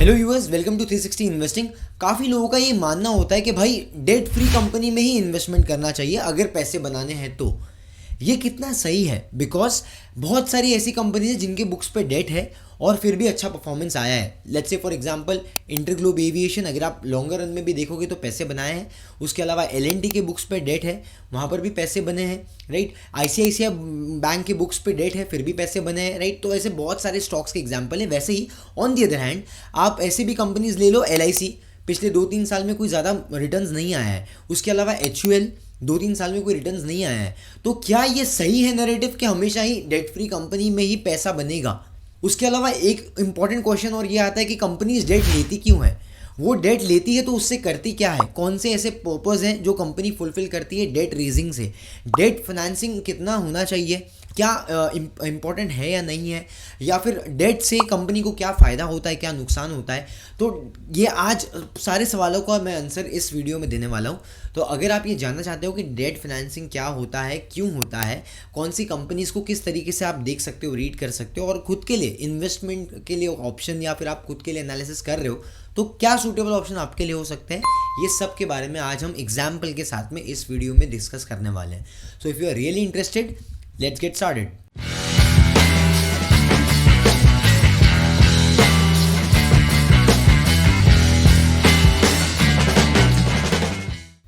Hello viewers, welcome to 360 investing. काफ़ी लोगों का ये मानना होता है कि भाई डेट फ्री कंपनी में ही इन्वेस्टमेंट करना चाहिए अगर पैसे बनाने हैं तो। ये कितना सही है? बिकॉज बहुत सारी ऐसी कंपनीज है जिनके बुक्स पे डेट है और फिर भी अच्छा परफॉर्मेंस आया है। Let's say for example InterGlobe aviation, अगर आप लॉन्गर रन में भी देखोगे तो पैसे बनाए हैं। उसके अलावा एल&टी के बुक्स पे डेट है, वहाँ पर भी पैसे बने हैं, राइट। ICICI बैंक के बुक्स पे डेट है, फिर भी पैसे बने हैं, राइट। तो ऐसे बहुत सारे स्टॉक्स के एग्जाम्पल हैं। वैसे ही ऑन दी अदर हैंड आप ऐसे भी कंपनीज ले लो, LIC पिछले 2-3 साल में कोई ज़्यादा रिटर्न्स नहीं आया है। उसके अलावा HUL 2-3 साल में कोई रिटर्न्स नहीं आया है। तो क्या ये सही है नैरेटिव कि हमेशा ही डेट फ्री कंपनी में ही पैसा बनेगा? उसके अलावा एक इंपॉर्टेंट क्वेश्चन और ये आता है कि कंपनीज डेट लेती क्यों है? वो डेट लेती है तो उससे करती क्या है? कौन से ऐसे पर्पस हैं जो कंपनी फुलफिल करती है डेट रेजिंग से? डेट फाइनेंसिंग कितना होना चाहिए? क्या इम्पोर्टेंट है या नहीं है? या फिर डेट से कंपनी को क्या फ़ायदा होता है, क्या नुकसान होता है? तो ये आज सारे सवालों का मैं आंसर इस वीडियो में देने वाला हूँ। तो अगर आप ये जानना चाहते हो कि डेट फाइनेंसिंग क्या होता है, क्यों होता है, कौन सी कंपनीज़ को किस तरीके से आप देख सकते हो, रीड कर सकते हो, और खुद के लिए इन्वेस्टमेंट के लिए ऑप्शन या फिर आप खुद के लिए एनालिसिस कर रहे हो तो क्या सूटेबल ऑप्शन आपके लिए हो सकते हैं, ये सब के बारे में आज हम एग्जाम्पल के साथ में इस वीडियो में डिस्कस करने वाले हैं। So if you are really interested, let's get started.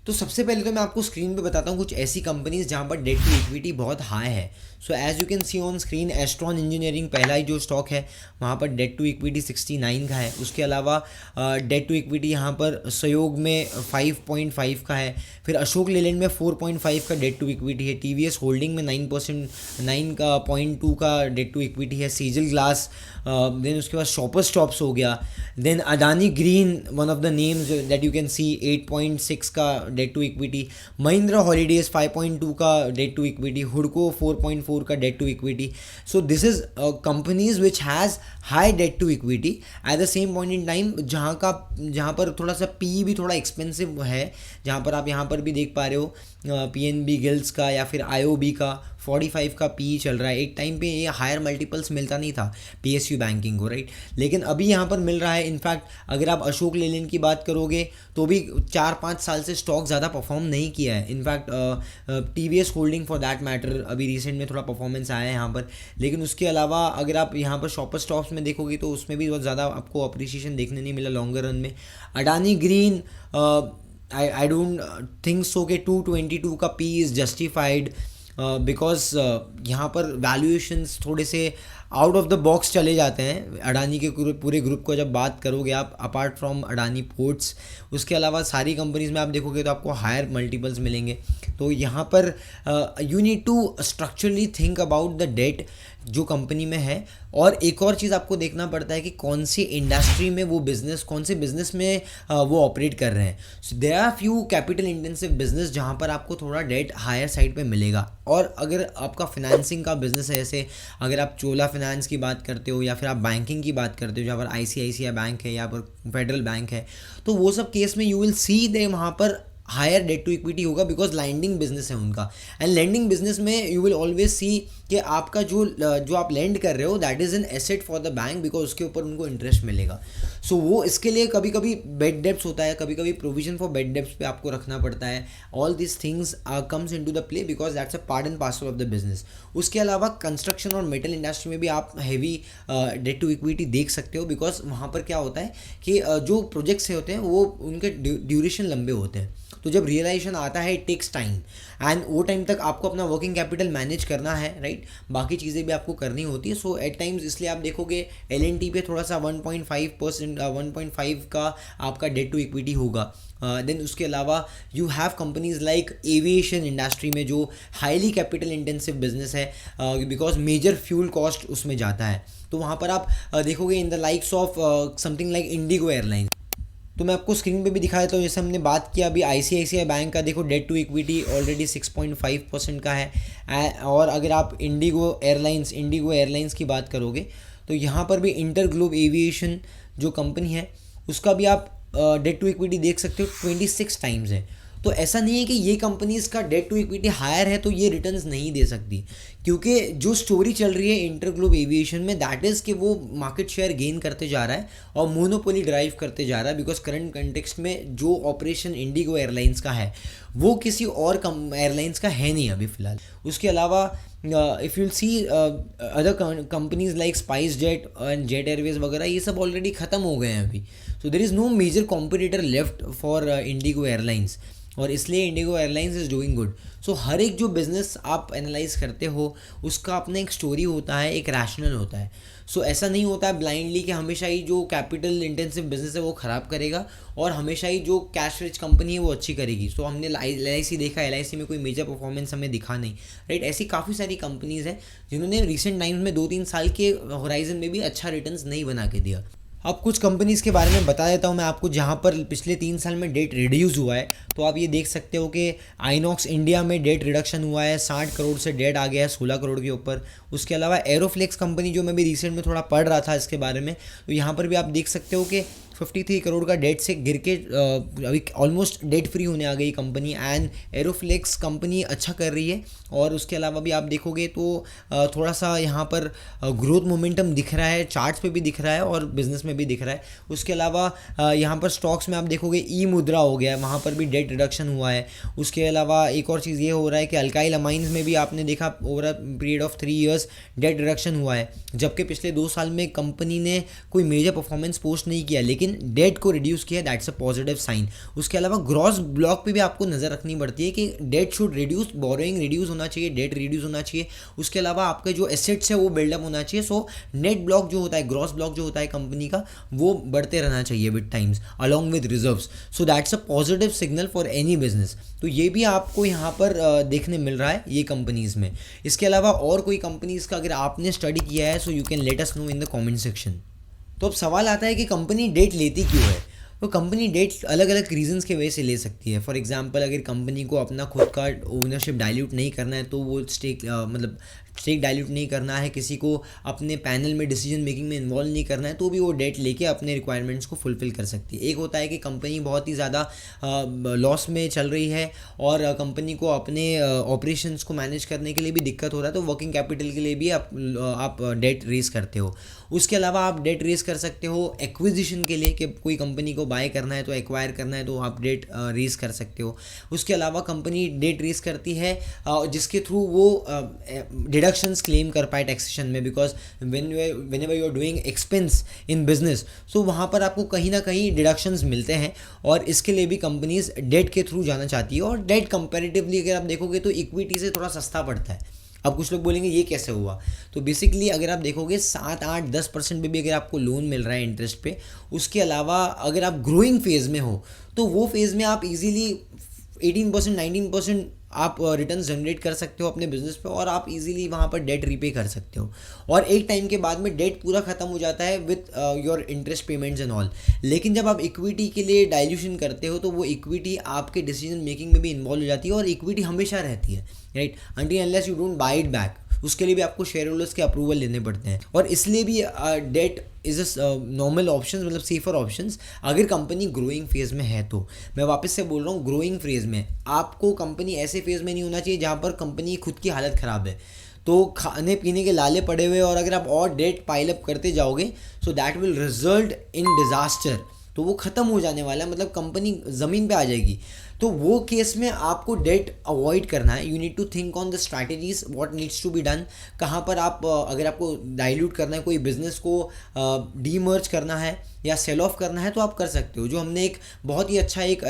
तो सबसे पहले तो मैं आपको स्क्रीन पे बताता हूँ कुछ ऐसी कंपनीज जहाँ पर डेट टू इक्विटी बहुत हाई है। So as you can see on screen, Astron engineering पहला ही जो स्टॉक है वहाँ पर डेट टू इक्विटी 69 का है। उसके अलावा डेट टू इक्विटी यहाँ पर सहयोग में 5.5 का है। फिर अशोक लेलैंड में 4.5 का डेट टू इक्विटी है। TVS होल्डिंग में 9 का 0.2 का डेट टू इक्विटी है। सीजल ग्लास, देन उसके बाद शॉपर स्टॉप्स हो गया। Then Adani green, one of the names that you can see, 8.6 का debt to equity. Mahindra holidays 5.2 का डेट टू इक्विटी। हुडको 4.4 का debt to equity. So this is companies which has high debt to equity at the same point in time, जहाँ पर थोड़ा सा PE भी थोड़ा एक्सपेंसिव है। जहाँ पर आप यहाँ पर भी देख पा रहे हो PNB गिल्ड्स का या फिर IOB का 45 का PE चल रहा है। एक टाइम पे ये हायर मल्टीपल्स मिलता नहीं था PSU बैंकिंग को, राइट, लेकिन अभी यहाँ पर मिल रहा है। इनफैक्ट अगर आप अशोक लेलैंड की बात करोगे तो भी 4-5 साल से स्टॉक ज़्यादा परफॉर्म नहीं किया है। In fact TVS holding for that matter अभी रिसेंट में थोड़ा परफॉर्मेंस आया है यहाँ पर। लेकिन उसके अलावा अगर आप यहाँ पर शॉपर स्टॉक्स में देखोगे तो उसमें भी बहुत ज़्यादा आपको अप्रिसिएशन देखने नहीं मिला लॉन्गर रन में। Adani green, I don't think so कि 222 का P इज़ जस्टिफाइड बिकॉज यहाँ पर वैल्यूएशंस थोड़े से आउट ऑफ द बॉक्स चले जाते हैं। अडानी के पूरे ग्रुप को जब बात करोगे आप, अपार्ट फ्रॉम अडानी पोर्ट्स, उसके अलावा सारी कंपनीज में आप देखोगे तो आपको हायर मल्टीपल्स मिलेंगे। तो यहाँ पर you need to structurally think about the debt जो कंपनी में है। और एक और चीज़ आपको देखना पड़ता है कि कौन सी इंडस्ट्री में वो बिज़नेस, कौन से बिज़नेस में वो ऑपरेट कर रहे हैं। So there are few capital intensive business जहाँ पर आपको थोड़ा डेट हायर साइड पे मिलेगा। और अगर आपका फाइनेंसिंग का बिजनेस है, जैसे अगर आप चोला फाइनेंस की बात करते हो या फिर आप बैंकिंग की बात करते हो जहाँ पर ICICI बैंक है या पर फेडरल बैंक है, तो वो सब केस में यू विल सी दे वहाँ पर हायर डेट टू इक्विटी होगा बिकॉज लैंडिंग बिजनेस है उनका। एंड लैंडिंग बिजनेस में यू विल ऑलवेज सी कि आपका जो आप लैंड कर रहे हो that is an asset for the bank, because उसके ऊपर उनको इंटरेस्ट मिलेगा। सो वो इसके लिए कभी कभी बेड डेप्स होता है, कभी कभी प्रोविजन फॉर बेड डेप्स पे आपको रखना पड़ता है। All this things comes into the play because that's a part and parcel of the business. उसके अलावा कंस्ट्रक्शन और मेटल इंडस्ट्री में भी आप हैवी डेट टू इक्विटी देख सकते हो बिकॉज वहाँ पर क्या होता है कि जो प्रोजेक्ट्स होते हैं वो उनके ड्यूरेशन लंबे होते हैं। तो जब रियलाइजेशन आता है इट टेक्स टाइम, एंड वो टाइम तक आपको अपना वर्किंग कैपिटल मैनेज करना है, राइट। बाकी चीज़ें भी आपको करनी होती है। सो एट टाइम्स इसलिए आप देखोगे L&T पे थोड़ा सा 1.5 का आपका डेट टू इक्विटी होगा। देन उसके अलावा you have companies like aviation industry में जो हाईली कैपिटल इंटेंसिव बिजनेस है बिकॉज मेजर फ्यूल कॉस्ट उसमें जाता है। तो वहाँ पर आप देखोगे in the likes of something like Indigo airline. तो मैं आपको स्क्रीन पे भी दिखाया, तो जैसे हमने बात किया अभी ICICI बैंक का, देखो डेट टू इक्विटी ऑलरेडी 6.5% का है। और अगर आप इंडिगो एयरलाइंस की बात करोगे तो यहाँ पर भी इंटरग्लोब एविएशन जो कंपनी है उसका भी आप डेट टू इक्विटी देख सकते हो 26 टाइम्स है। तो ऐसा नहीं है कि ये कंपनीज़ का डेट टू इक्विटी हायर है तो ये रिटर्न्स नहीं दे सकती, क्योंकि जो स्टोरी चल रही है इंटरग्लोब एविएशन में दैट इज़ कि वो मार्केट शेयर गेन करते जा रहा है और मोनोपोली ड्राइव करते जा रहा है, बिकॉज करंट कंटेक्स्ट में जो ऑपरेशन इंडिगो एयरलाइंस का है वो किसी और एयरलाइंस का है नहीं अभी फ़िलहाल। उसके अलावा if you'll see other companies like SpiceJet and Jet Airways वगैरह ये सब ऑलरेडी ख़त्म हो गए हैं अभी। So there is no major competitor left for IndiGo airlines, और इसलिए IndiGo airlines is doing good. So हर एक जो बिज़नेस आप एनालाइज करते हो उसका अपना एक स्टोरी होता है, एक रैशनल होता है। सो ऐसा नहीं होता है ब्लाइंडली कि हमेशा ही जो कैपिटल इंटेंसिव बिजनेस है वो ख़राब करेगा और हमेशा ही जो कैश रिच कंपनी है वो अच्छी करेगी। सो हमने LIC देखा, LIC में कोई मेजर परफॉर्मेंस हमें दिखा नहीं, राइट। ऐसी काफ़ी सारी कंपनीज़ हैं जिन्होंने रिसेंट टाइम्स में 2-3 साल के होराइजन में भी अच्छा रिटर्न्स नहीं बना के दिया। अब कुछ कंपनीज़ के बारे में बता देता हूँ मैं आपको, जहाँ पर पिछले 3 साल में डेट रिड्यूस हुआ है। तो आप ये देख सकते हो कि आइनॉक्स इंडिया में डेट रिडक्शन हुआ है, 60 करोड़ से डेट आ गया है 16 करोड़ के ऊपर। उसके अलावा एरोफ्लेक्स कंपनी जो मैं भी रिसेंट में थोड़ा पढ़ रहा था इसके बारे में, तो यहाँ पर भी आप देख सकते हो कि 53 करोड़ का डेट से गिर के अभी ऑलमोस्ट डेट फ्री होने आ गई कंपनी। एंड एरोफ्लेक्स कंपनी अच्छा कर रही है। और उसके अलावा भी आप देखोगे तो थोड़ा सा यहाँ पर ग्रोथ मोमेंटम दिख रहा है, चार्ट्स पे भी दिख रहा है और बिजनेस में भी दिख रहा है। उसके अलावा यहाँ पर स्टॉक्स में आप देखोगे ई मुद्रा हो गया है, वहाँ पर भी डेट रिडक्शन हुआ है। उसके अलावा एक और चीज़ ये हो रहा है कि अल्काइल अमाइंस में भी आपने देखा over a period of 3 years date reduction हुआ है, जबकि पिछले 2 साल में कंपनी ने कोई मेजर परफॉर्मेंस पोस्ट नहीं किया लेकिन डेट को रिड्यूस किया, दैट्स अ पॉजिटिव साइन। उसके अलावा ग्रॉस ब्लॉक पे भी आपको नज़र रखनी पड़ती है कि debt should reduce, borrowing reduce होना चाहिए, डेट रिड्यूस होना चाहिए। उसके अलावा आपके जो एसेट्स है वो बिल्डअप होना चाहिए। सो नेट ब्लॉक जो होता है, ग्रॉस ब्लॉक जो होता है कंपनी का, वो बढ़ते रहना चाहिए with times along with reserves. So that's a positive signal for any business. तो ये भी आपको यहाँ पर देखने मिल रहा है ये कंपनीज़ में। इसके अलावा और कोई कंपनीज़ का अगर आपने स्टडी किया है so you can let us no in the comment section. तो अब सवाल आता है कि कंपनी डेट लेती क्यों है। तो कंपनी डेट अलग अलग रीजंस के वजह से ले सकती है। फॉर एग्जांपल अगर कंपनी को अपना खुद का ओनरशिप डाइल्यूट नहीं करना है तो वो स्टेक डाइल्यूट नहीं करना है, किसी को अपने पैनल में डिसीजन मेकिंग में इन्वॉल्व नहीं करना है, तो भी वो डेट लेके अपने रिक्वायरमेंट्स को फुलफिल कर सकती है। एक होता है कि कंपनी बहुत ही ज़्यादा लॉस में चल रही है और कंपनी को अपने ऑपरेशंस को मैनेज करने के लिए भी दिक्कत हो रहा है, तो वर्किंग कैपिटल के लिए भी आप डेट रेज करते हो। उसके अलावा आप डेट रेज कर सकते हो एक्विजिशन के लिए, कि कोई कंपनी को बाय करना है तो एक्वायर करना है तो आप डेट रेज कर सकते हो। उसके अलावा कंपनी डेट रेज करती है जिसके थ्रू वो डिडक्शंस क्लेम कर पाए टैक्सेशन में, because whenever you are doing expense in business so वहाँ पर आपको कहीं ना कहीं डिडक्शंस मिलते हैं, और इसके लिए भी कंपनीज डेट के थ्रू जाना चाहती है। और डेट कंपैरेटिवली अगर आप देखोगे तो इक्विटी से थोड़ा सस्ता पड़ता है। अब कुछ लोग बोलेंगे ये कैसे हुआ, तो बेसिकली अगर आप देखोगे 7-8-10% पे भी अगर आपको लोन मिल रहा है इंटरेस्ट पे, उसके अलावा अगर आप ग्रोइंग फेज़ में हो तो वो फेज़ में आप इजीली 18% 19% आप रिटर्न जनरेट कर सकते हो अपने बिजनेस पे, और आप इजीली वहाँ पर डेट रीपे कर सकते हो। और एक टाइम के बाद में डेट पूरा ख़त्म हो जाता है with your interest payments and all. लेकिन जब आप इक्विटी के लिए डाइल्यूशन करते हो तो वो इक्विटी आपके डिसीजन मेकिंग में भी इन्वॉल्व हो जाती है, और इक्विटी हमेशा रहती है, right, until unless you don't buy it back. उसके लिए भी आपको शेयर होल्डर्स के अप्रूवल लेने पड़ते हैं, और इसलिए भी that is a normal option, मतलब सेफर ऑप्शंस अगर कंपनी ग्रोइंग फेज़ में है। तो मैं वापस से बोल रहा हूँ, ग्रोइंग फेज़ में आपको कंपनी ऐसे फेज़ में नहीं होना चाहिए जहाँ पर कंपनी खुद की हालत ख़राब है, तो खाने पीने के लाले पड़े हुए, और अगर आप और डेट पाइलअप करते जाओगे so that will result in disaster. तो वो ख़त्म हो जाने वाला है, मतलब कंपनी ज़मीन पे आ जाएगी। तो वो केस में आपको डेट अवॉइड करना है। You need to think on the strategies what needs to be done. कहाँ पर आप अगर आपको डाइल्यूट करना है, कोई बिजनेस को डीमर्ज करना है या सेल ऑफ करना है तो आप कर सकते हो। जो हमने एक बहुत ही अच्छा एक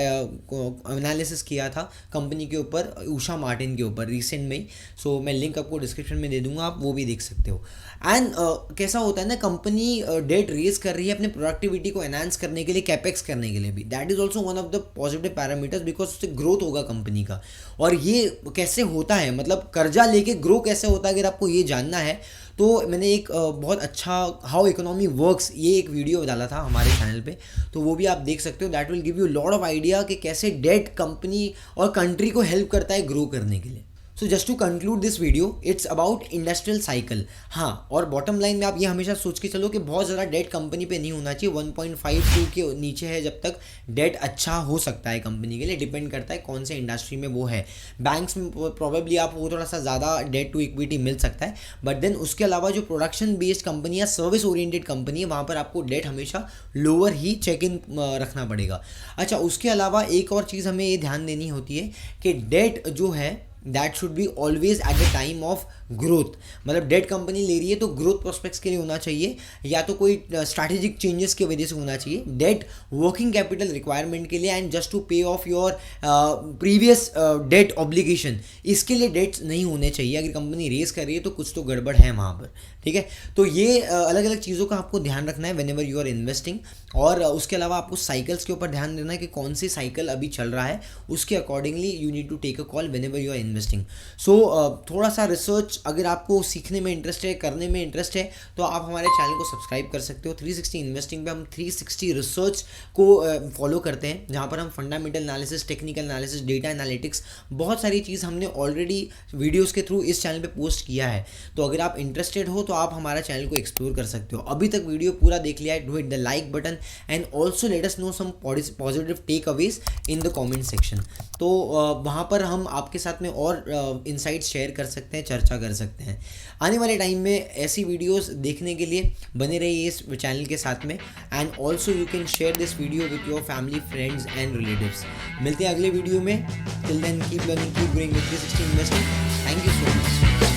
एनालिसिस किया था कंपनी के ऊपर, उषा मार्टिन के ऊपर रिसेंट में ही, सो मैं लिंक आपको डिस्क्रिप्शन में दे दूंगा, आप वो भी देख सकते हो। एंड कैसा होता है ना, कंपनी डेट रेज कर रही है अपने प्रोडक्टिविटी को एनहांस करने के लिए, कैपेक्स करने के लिए भी, that is also one of the positive parameters, because उससे ग्रोथ होगा कंपनी का। और ये कैसे होता है, मतलब कर्जा लेके ग्रो कैसे होता है, अगर आपको ये जानना है तो मैंने एक बहुत अच्छा हाउ इकोनॉमी वर्क्स ये एक वीडियो डाला था हमारे चैनल पे, तो वो भी आप देख सकते हो। That will give you lot of idea कि कैसे डेट कंपनी और कंट्री को हेल्प करता है ग्रो करने के लिए। So just to conclude this video, it's about industrial cycle. हाँ, और बॉटम लाइन में आप ये हमेशा सोच के चलो कि बहुत ज़्यादा डेट कंपनी पे नहीं होना चाहिए। 1.52 के नीचे है जब तक डेट अच्छा हो सकता है कंपनी के लिए, डिपेंड करता है कौन से इंडस्ट्री में वो है। बैंक्स में प्रॉबेबली आपको थोड़ा सा ज़्यादा डेट टू इक्विटी मिल सकता है, बट देन उसके अलावा जो प्रोडक्शन बेस्ड कंपनी या सर्विस ओरिएंटेड कंपनी है वहाँ पर आपको डेट हमेशा लोअर ही चेक इन रखना पड़ेगा। अच्छा, उसके अलावा एक और चीज़ हमें ये ध्यान देनी होती है कि डेट जो है that should be always at the time of growth. मतलब डेट कंपनी ले रही है तो ग्रोथ प्रोस्पेक्ट्स के लिए होना चाहिए, या तो कोई स्ट्रैटेजिक चेंजेस की वजह से होना चाहिए। डेट वर्किंग कैपिटल रिक्वायरमेंट के लिए and just to pay off your previous debt obligation, इसके लिए डेट्स नहीं होने चाहिए। अगर कंपनी रेस कर रही है तो कुछ तो गड़बड़ है वहाँ पर, ठीक है। तो ये अलग अलग चीज़ों का आपको ध्यान रखना है व्हेनेवर यू आर इन्वेस्टिंग। और उसके अलावा आपको साइकिल्स के ऊपर ध्यान देना है कि कौन सी साइकिल अभी चल रहा है, उसके accordingly you need to take a call whenever you are investing. So थोड़ा सा रिसर्च अगर आपको सीखने में इंटरेस्ट है, करने में इंटरेस्ट है, तो आप हमारे चैनल को सब्सक्राइब कर सकते हो। 360 इन्वेस्टिंग पे हम 360 रिसर्च को फॉलो करते हैं, जहाँ पर हम fundamental analysis, technical analysis, data analytics, बहुत सारी चीज़ हमने ऑलरेडी वीडियोज़ के थ्रू इस चैनल पर पोस्ट किया है। तो अगर आप इंटरेस्टेड हो तो आप हमारा चैनल को एक्सप्लोर कर सकते हो। अभी तक वीडियो पूरा देख लिया है, do hit the like button and also let us know some positive takeaways in the comment section. तो वहाँ पर हम आपके साथ में और इनसाइट्स शेयर कर सकते हैं, चर्चा कर सकते हैं। आने वाले टाइम में ऐसी वीडियोस देखने के लिए बने रहिए इस चैनल के साथ में, and also you can share this video with your family, friends and relatives. मिलते हैं अगले वीडियो में। Till then keep learning, keep growing with 360 investing. Thank you so much.